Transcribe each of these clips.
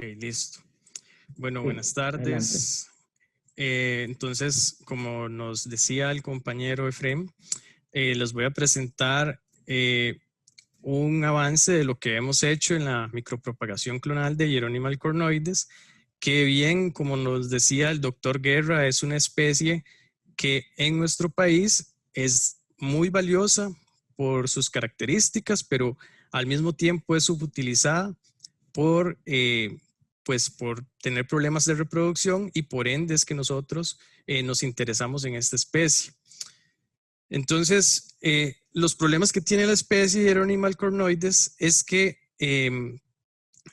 listo. Bueno, Sí, buenas adelante. tardes. Entonces, como nos decía el compañero Efrem, les voy a presentar un avance de lo que hemos hecho en la micropropagación clonal de Hieronyma cornoides, que bien, como nos decía el doctor Guerra, es una especie que en nuestro país es muy valiosa por sus características, pero al mismo tiempo es subutilizada por, pues por tener problemas de reproducción y por ende es que nosotros nos interesamos en esta especie. Entonces, los problemas que tiene la especie Hieronyma cornoides es que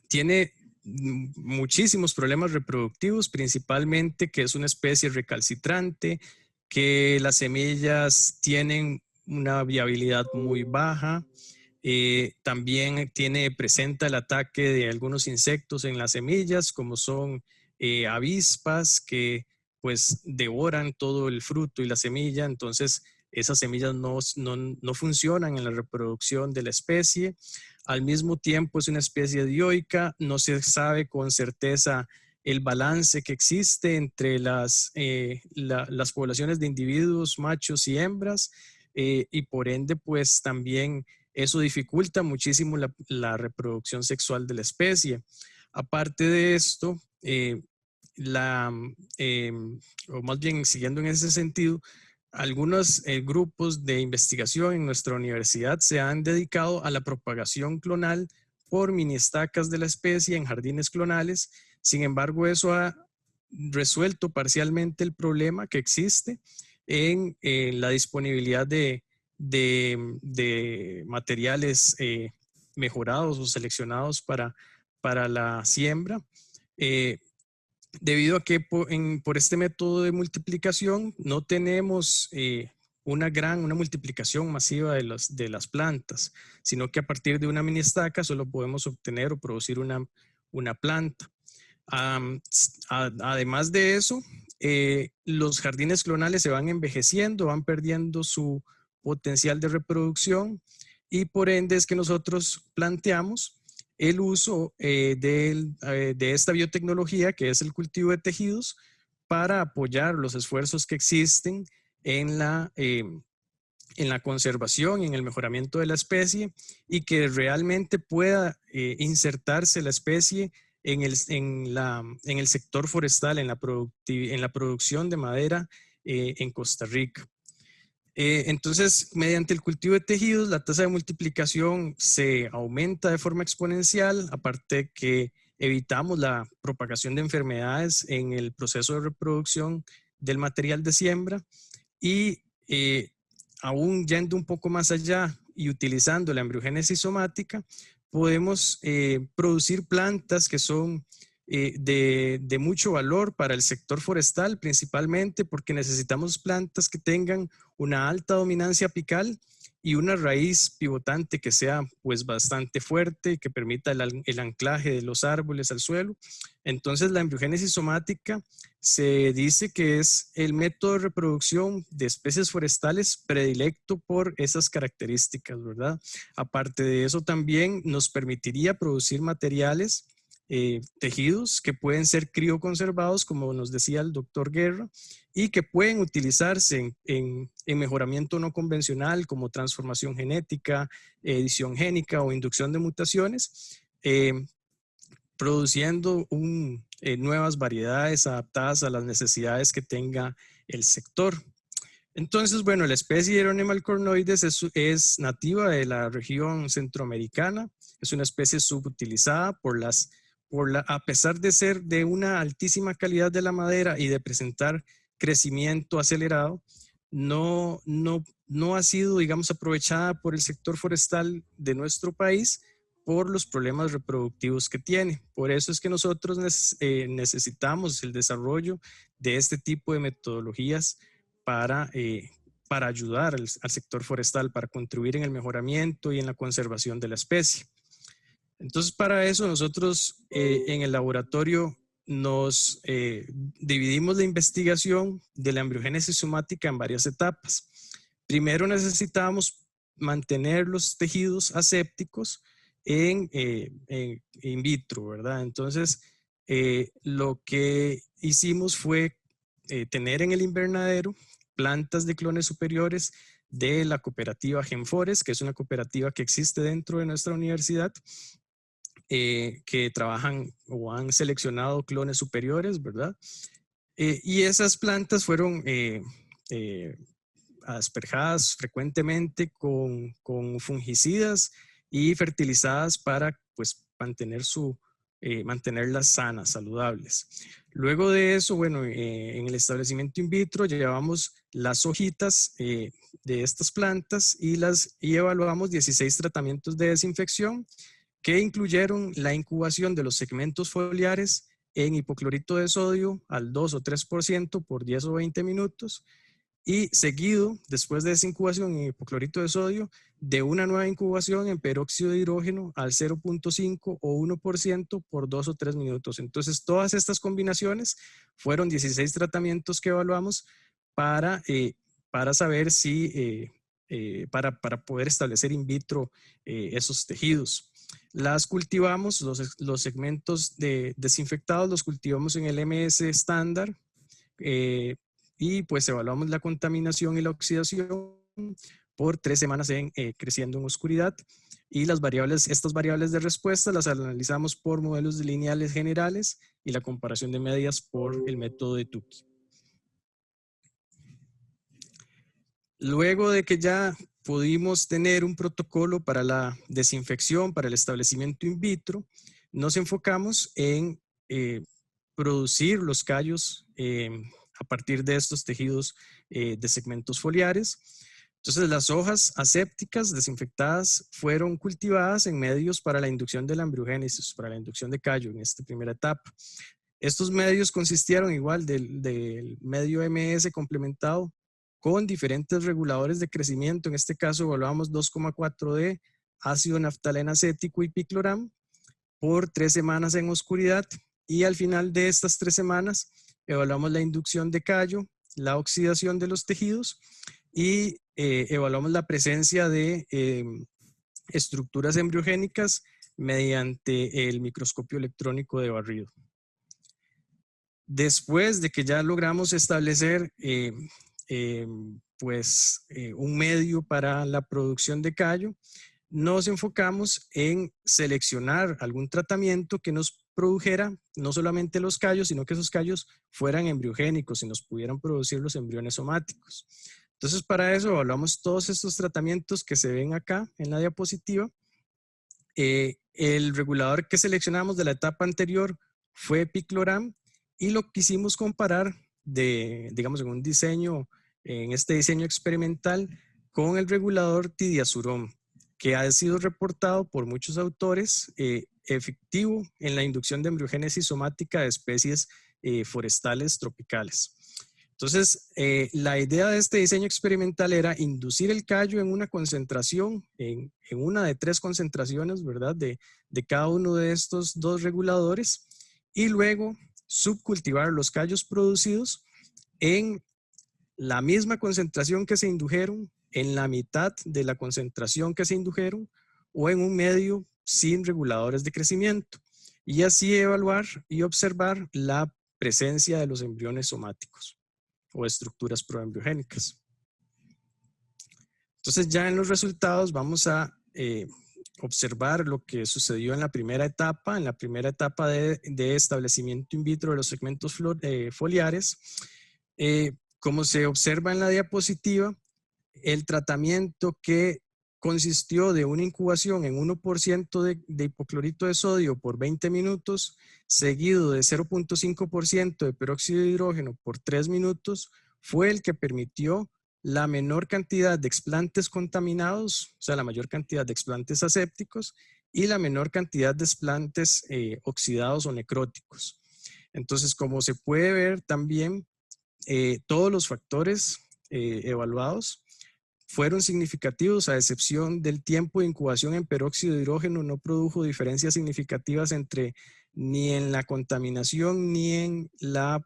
tiene muchísimos problemas reproductivos, principalmente que es una especie recalcitrante, que las semillas tienen una viabilidad muy baja, también presenta el ataque de algunos insectos en las semillas, como son avispas que pues devoran todo el fruto y la semilla, entonces esas semillas no funcionan en la reproducción de la especie. Al mismo tiempo es una especie dioica, no se sabe con certeza el balance que existe entre las poblaciones de individuos machos y hembras, y por ende pues también eso dificulta muchísimo la reproducción sexual de la especie. Aparte de esto, o más bien siguiendo en ese sentido, algunos grupos de investigación en nuestra universidad se han dedicado a la propagación clonal por mini estacas de la especie en jardines clonales. Sin embargo, eso ha resuelto parcialmente el problema que existe en la disponibilidad de materiales mejorados o seleccionados para la siembra. Debido a que por este método de multiplicación no tenemos una multiplicación masiva de las plantas, sino que a partir de una mini estaca solo podemos obtener o producir una planta. Además de eso, los jardines clonales se van envejeciendo, van perdiendo su potencial de reproducción y por ende es que nosotros planteamos el uso de esta biotecnología, que es el cultivo de tejidos, para apoyar los esfuerzos que existen en la conservación y en el mejoramiento de la especie y que realmente pueda insertarse la especie en el sector forestal, en la producción de madera en Costa Rica. Entonces, mediante el cultivo de tejidos, la tasa de multiplicación se aumenta de forma exponencial, aparte que evitamos la propagación de enfermedades en el proceso de reproducción del material de siembra y aún yendo un poco más allá y utilizando la embriogénesis somática, podemos producir plantas que son de mucho valor para el sector forestal, principalmente porque necesitamos plantas que tengan una alta dominancia apical y una raíz pivotante que sea pues bastante fuerte y que permita el anclaje de los árboles al suelo. Entonces la embriogénesis somática se dice que es el método de reproducción de especies forestales predilecto por esas características, ¿verdad? Aparte de eso también nos permitiría producir materiales tejidos que pueden ser crioconservados, como nos decía el doctor Guerra, y que pueden utilizarse en mejoramiento no convencional como transformación genética, edición génica o inducción de mutaciones, produciendo nuevas variedades adaptadas a las necesidades que tenga el sector. Entonces, bueno, la especie Hieronyma cornoides es nativa de la región centroamericana, es una especie subutilizada a pesar de ser de una altísima calidad de la madera y de presentar crecimiento acelerado, no ha sido, digamos, aprovechada por el sector forestal de nuestro país por los problemas reproductivos que tiene. Por eso es que nosotros necesitamos el desarrollo de este tipo de metodologías para ayudar al sector forestal, para contribuir en el mejoramiento y en la conservación de la especie. Entonces, para eso nosotros en el laboratorio nos dividimos la investigación de la embriogénesis somática en varias etapas. Primero necesitamos mantener los tejidos asépticos in vitro, ¿verdad? Entonces, lo que hicimos fue tener en el invernadero plantas de clones superiores de la cooperativa Genfores, que es una cooperativa que existe dentro de nuestra universidad, que trabajan o han seleccionado clones superiores, ¿verdad? Y esas plantas fueron asperjadas frecuentemente con fungicidas y fertilizadas para, pues, mantenerlas sanas, saludables. Luego de eso, bueno, en el establecimiento in vitro llevamos las hojitas de estas plantas y evaluamos 16 tratamientos de desinfección que incluyeron la incubación de los segmentos foliares en hipoclorito de sodio al 2 o 3% por 10 o 20 minutos y seguido, después de esa incubación en hipoclorito de sodio, de una nueva incubación en peróxido de hidrógeno al 0.5 o 1% por 2 o 3 minutos. Entonces, todas estas combinaciones fueron 16 tratamientos que evaluamos para saber si, para poder establecer in vitro esos tejidos. Las cultivamos, los segmentos desinfectados los cultivamos en el MS estándar y pues evaluamos la contaminación y la oxidación por 3 semanas creciendo en oscuridad y estas variables de respuesta las analizamos por modelos lineales generales y la comparación de medias por el método de Tukey. Luego de que ya pudimos tener un protocolo para la desinfección, para el establecimiento in vitro, nos enfocamos en producir los callos a partir de estos tejidos de segmentos foliares. Entonces, las hojas asépticas desinfectadas fueron cultivadas en medios para la inducción de la embriogénesis, para la inducción de callo en esta primera etapa. Estos medios consistieron igual del medio MS complementado con diferentes reguladores de crecimiento. En este caso evaluamos 2,4D, ácido naftaleno acético y picloram por 3 semanas en oscuridad y al final de estas 3 semanas evaluamos la inducción de callo, la oxidación de los tejidos y evaluamos la presencia de estructuras embriogénicas mediante el microscopio electrónico de barrido. Después de que ya logramos establecer un medio para la producción de callo, nos enfocamos en seleccionar algún tratamiento que nos produjera no solamente los callos, sino que esos callos fueran embriogénicos y nos pudieran producir los embriones somáticos. Entonces, para eso evaluamos todos estos tratamientos que se ven acá en la diapositiva. El regulador que seleccionamos de la etapa anterior fue picloram y lo quisimos comparar digamos, en este diseño experimental con el regulador tidiazurom, que ha sido reportado por muchos autores efectivo en la inducción de embriogénesis somática de especies forestales tropicales. Entonces, la idea de este diseño experimental era inducir el callo en una concentración, en una de 3 concentraciones, ¿verdad? De cada uno de estos 2 reguladores y luego subcultivar los callos producidos en la misma concentración que se indujeron, en la mitad de la concentración que se indujeron o en un medio sin reguladores de crecimiento y así evaluar y observar la presencia de los embriones somáticos o estructuras proembriogénicas. Entonces ya en los resultados vamos a observar lo que sucedió en la primera etapa de establecimiento in vitro de los segmentos foliares. Como se observa en la diapositiva, el tratamiento que consistió de una incubación en 1% de hipoclorito de sodio por 20 minutos, seguido de 0.5% de peróxido de hidrógeno por 3 minutos, fue el que permitió la menor cantidad de explantes contaminados, o sea, la mayor cantidad de explantes asépticos y la menor cantidad de explantes oxidados o necróticos. Entonces, como se puede ver también, todos los factores evaluados fueron significativos, a excepción del tiempo de incubación en peróxido de hidrógeno. No produjo diferencias significativas ni en la contaminación ni en la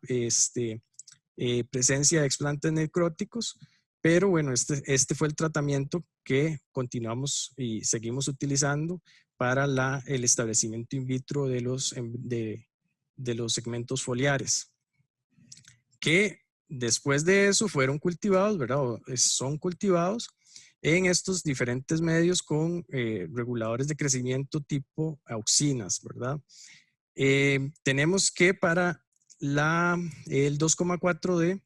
presencia de explantes necróticos, pero bueno, este fue el tratamiento que continuamos y seguimos utilizando para el establecimiento in vitro de de los segmentos foliares, que después de eso fueron cultivados, ¿verdad? O son cultivados en estos diferentes medios con reguladores de crecimiento tipo auxinas, ¿verdad? Tenemos que para el 2,4D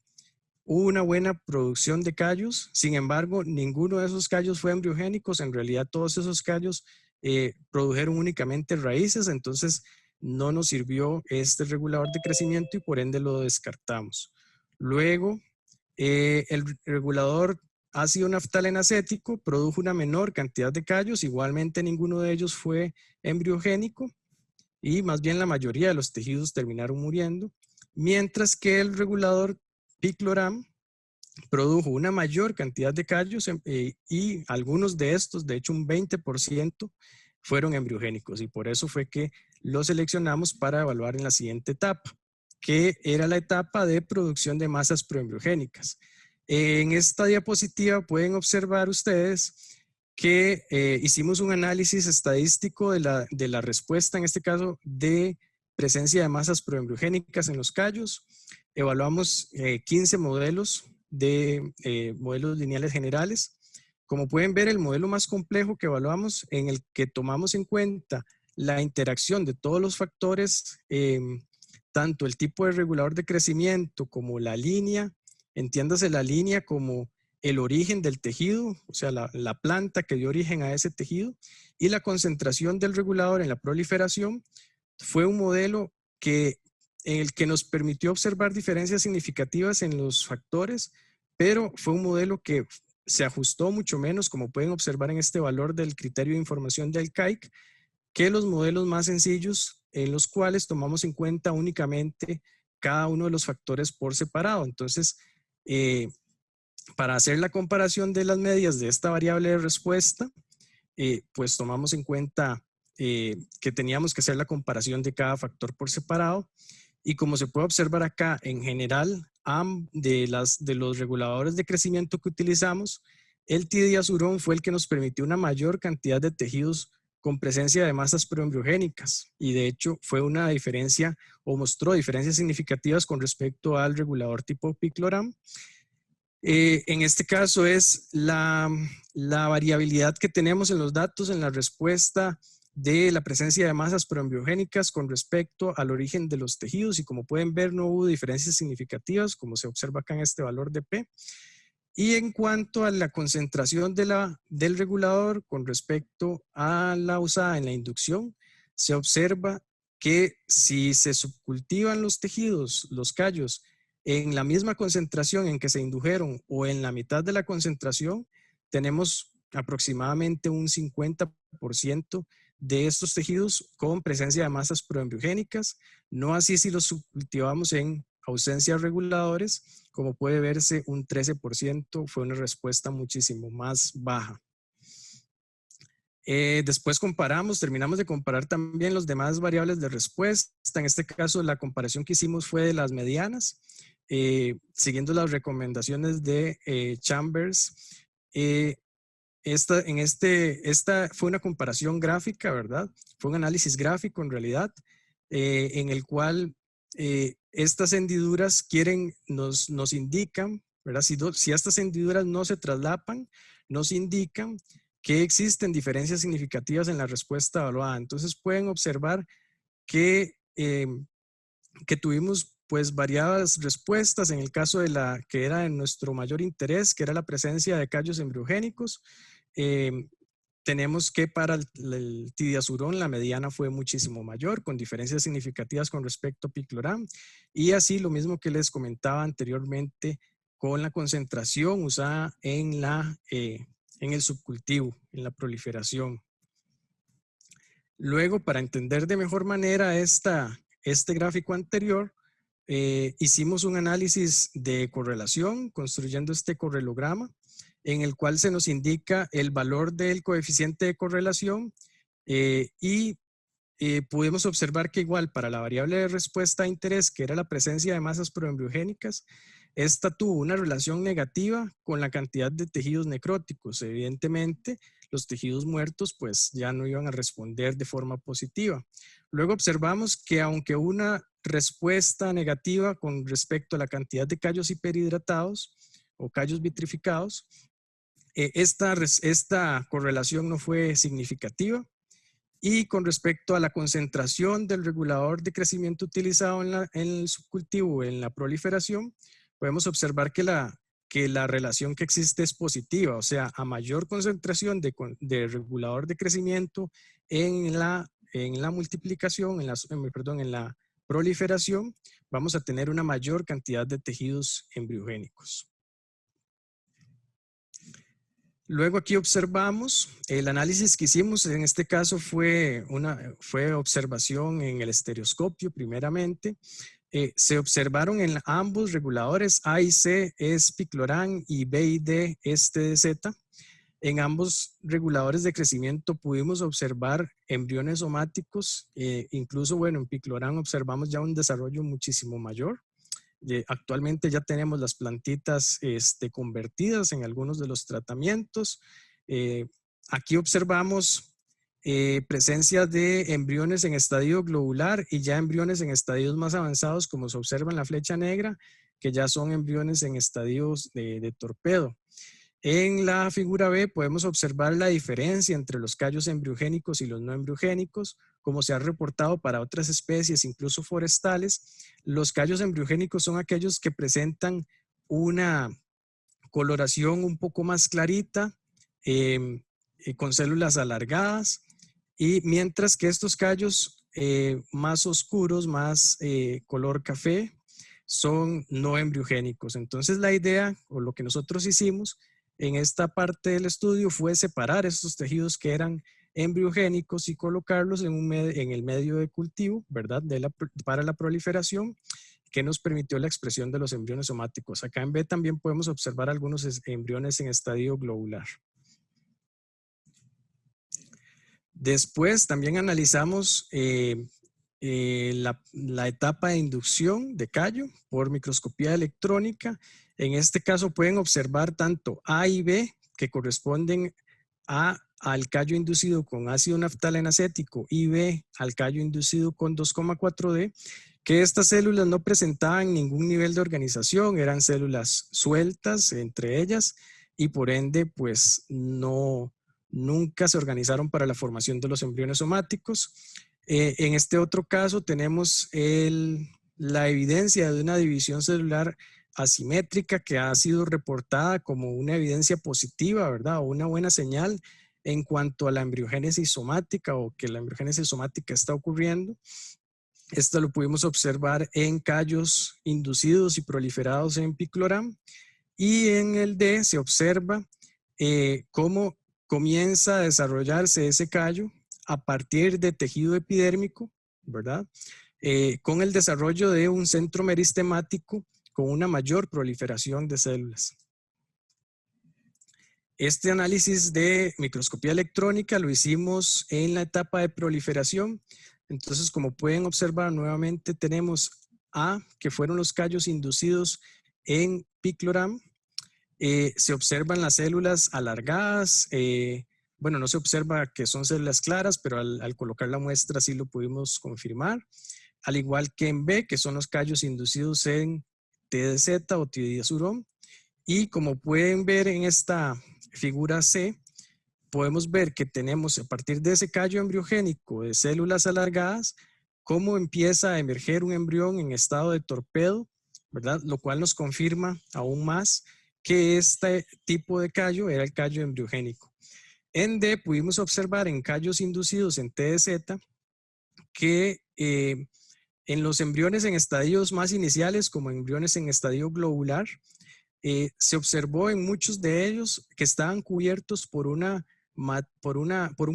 hubo una buena producción de callos, sin embargo, ninguno de esos callos fue embriogénicos, en realidad todos esos callos produjeron únicamente raíces, entonces no nos sirvió este regulador de crecimiento y por ende lo descartamos. Luego, el regulador ácido naftalenacético produjo una menor cantidad de callos, igualmente ninguno de ellos fue embriogénico y más bien la mayoría de los tejidos terminaron muriendo, mientras que el regulador picloram produjo una mayor cantidad de callos y algunos de estos, de hecho un 20%, fueron embriogénicos y por eso fue que los seleccionamos para evaluar en la siguiente etapa, que era la etapa de producción de masas proembriogénicas. En esta diapositiva pueden observar ustedes que hicimos un análisis estadístico de la respuesta, en este caso, de presencia de masas proembriogénicas en los callos. Evaluamos 15 modelos de modelos lineales generales. Como pueden ver, el modelo más complejo que evaluamos, en el que tomamos en cuenta la interacción de todos los factores, tanto el tipo de regulador de crecimiento como la línea, entiéndase la línea como el origen del tejido, o sea, la planta que dio origen a ese tejido, y la concentración del regulador en la proliferación, fue un modelo en el que nos permitió observar diferencias significativas en los factores, pero fue un modelo que se ajustó mucho menos, como pueden observar en este valor del criterio de información del CAIC, que los modelos más sencillos, en los cuales tomamos en cuenta únicamente cada uno de los factores por separado. Entonces, para hacer la comparación de las medias de esta variable de respuesta, pues tomamos en cuenta que teníamos que hacer la comparación de cada factor por separado. Y como se puede observar acá, en general, de los reguladores de crecimiento que utilizamos, el tidiazurón fue el que nos permitió una mayor cantidad de tejidos con presencia de masas proembriogénicas. Y de hecho fue una diferencia, o mostró diferencias significativas con respecto al regulador tipo picloram. En este caso es la variabilidad que tenemos en los datos en la respuesta de la presencia de masas proembriogénicas con respecto al origen de los tejidos, y como pueden ver no hubo diferencias significativas como se observa acá en este valor de P. Y en cuanto a la concentración del regulador con respecto a la usada en la inducción, se observa que si se subcultivan los tejidos, los callos, en la misma concentración en que se indujeron o en la mitad de la concentración, tenemos aproximadamente un 50% de estos tejidos con presencia de masas proembriogénicas. No así si los subcultivamos en ausencia de reguladores, como puede verse, un 13% fue una respuesta muchísimo más baja. Después terminamos de comparar también los demás variables de respuesta. En este caso, la comparación que hicimos fue de las medianas, siguiendo las recomendaciones de Chambers. Esta fue una comparación gráfica, ¿verdad? Fue un análisis gráfico en realidad, en el cual estas hendiduras nos indican, ¿verdad? Si estas hendiduras no se traslapan, nos indican que existen diferencias significativas en la respuesta evaluada. Entonces pueden observar que tuvimos pues variadas respuestas en el caso de la que era de nuestro mayor interés, que era la presencia de callos embriogénicos. Tenemos que para el tidiazurón la mediana fue muchísimo mayor, con diferencias significativas con respecto a picloram, y así lo mismo que les comentaba anteriormente con la concentración usada en el subcultivo, en la proliferación. Luego, para entender de mejor manera este gráfico anterior, hicimos un análisis de correlación construyendo este correlograma, en el cual se nos indica el valor del coeficiente de correlación y pudimos observar que igual para la variable de respuesta de interés, que era la presencia de masas proembriogénicas, esta tuvo una relación negativa con la cantidad de tejidos necróticos. Evidentemente, los tejidos muertos pues ya no iban a responder de forma positiva. Luego observamos que aunque una respuesta negativa con respecto a la cantidad de callos hiperhidratados o callos vitrificados. Esta correlación no fue significativa. Y con respecto a la concentración del regulador de crecimiento utilizado en el subcultivo, en la proliferación, podemos observar que la relación que existe es positiva, o sea, a mayor concentración de regulador de crecimiento en la multiplicación, en la proliferación, vamos a tener una mayor cantidad de tejidos embriogénicos. Luego aquí observamos el análisis que hicimos, en este caso fue observación en el estereoscopio primeramente. Se observaron en ambos reguladores, A y C es picloram y B y D es TDZ. En ambos reguladores de crecimiento pudimos observar embriones somáticos, incluso bueno, en picloram observamos ya un desarrollo muchísimo mayor. Actualmente ya tenemos las plantitas convertidas en algunos de los tratamientos. Aquí observamos presencia de embriones en estadio globular y ya embriones en estadios más avanzados, como se observa en la flecha negra, que ya son embriones en estadios de torpedo. En la figura B podemos observar la diferencia entre los callos embriogénicos y los no embriogénicos, como se ha reportado para otras especies, incluso forestales. Los callos embriogénicos son aquellos que presentan una coloración un poco más clarita, con células alargadas, y mientras que estos callos más oscuros, más color café, son no embriogénicos. Entonces la idea, o lo que nosotros hicimos en esta parte del estudio, fue separar estos tejidos que eran embriogénicos y colocarlos en el medio de cultivo, ¿verdad? Para la proliferación, que nos permitió la expresión de los embriones somáticos. Acá en B también podemos observar algunos embriones en estadio globular. Después también analizamos la etapa de inducción de callo por microscopía electrónica. En este caso pueden observar tanto A y B, que corresponden al callo inducido con ácido naftalenacético, y B al callo inducido con 2,4-D, que estas células no presentaban ningún nivel de organización, eran células sueltas entre ellas y por ende pues nunca se organizaron para la formación de los embriones somáticos. En este otro caso tenemos la evidencia de una división celular asimétrica que ha sido reportada como una evidencia positiva, ¿verdad? O una buena señal en cuanto a la embriogénesis somática, o que la embriogénesis somática está ocurriendo. Esto lo pudimos observar en callos inducidos y proliferados en picloram. Y en el D se observa cómo comienza a desarrollarse ese callo a partir de tejido epidérmico, ¿verdad? Con el desarrollo de un centro meristemático con una mayor proliferación de células. Este análisis de microscopía electrónica lo hicimos en la etapa de proliferación. Entonces, como pueden observar, nuevamente tenemos A, que fueron los callos inducidos en picloram. Se observan las células alargadas. Bueno, no se observa que son células claras, pero al colocar la muestra sí lo pudimos confirmar. Al igual que en B, que son los callos inducidos en TDZ o tidiazurom. Y como pueden ver en esta figura C, podemos ver que tenemos a partir de ese callo embriogénico de células alargadas, cómo empieza a emerger un embrión en estado de torpedo, ¿verdad? Lo cual nos confirma aún más que este tipo de callo era el callo embriogénico. En D pudimos observar en callos inducidos en TDZ que en los embriones en estadios más iniciales, como embriones en estadio globular, se observó en muchos de ellos que estaban cubiertos por un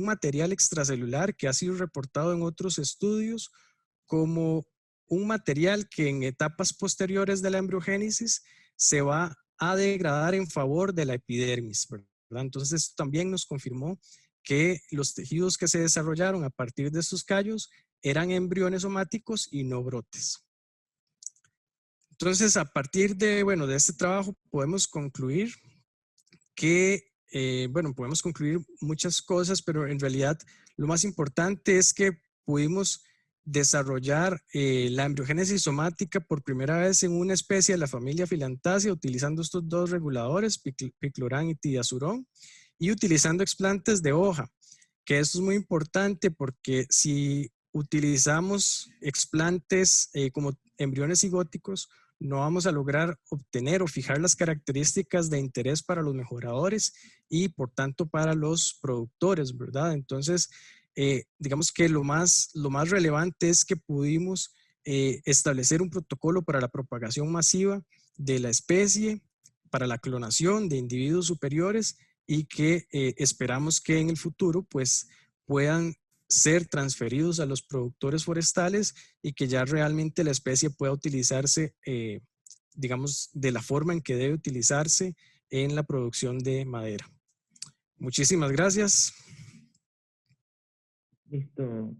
material extracelular que ha sido reportado en otros estudios como un material que en etapas posteriores de la embriogénesis se va a degradar en favor de la epidermis, ¿verdad? Entonces esto también nos confirmó que los tejidos que se desarrollaron a partir de estos callos eran embriones somáticos y no brotes. Entonces, a partir de este trabajo podemos concluir que, podemos concluir muchas cosas, pero en realidad lo más importante es que pudimos desarrollar la embriogénesis somática por primera vez en una especie de la familia Phyllantaceae utilizando estos dos reguladores, picloram y tidasurón, y utilizando explantes de hoja, que esto es muy importante porque si utilizamos explantes como embriones cigóticos, no vamos a lograr obtener o fijar las características de interés para los mejoradores y por tanto para los productores, ¿verdad? Entonces, digamos que lo más relevante es que pudimos establecer un protocolo para la propagación masiva de la especie, para la clonación de individuos superiores y que esperamos que en el futuro pues puedan ser transferidos a los productores forestales y que ya realmente la especie pueda utilizarse, digamos, de la forma en que debe utilizarse en la producción de madera. Muchísimas gracias. Listo.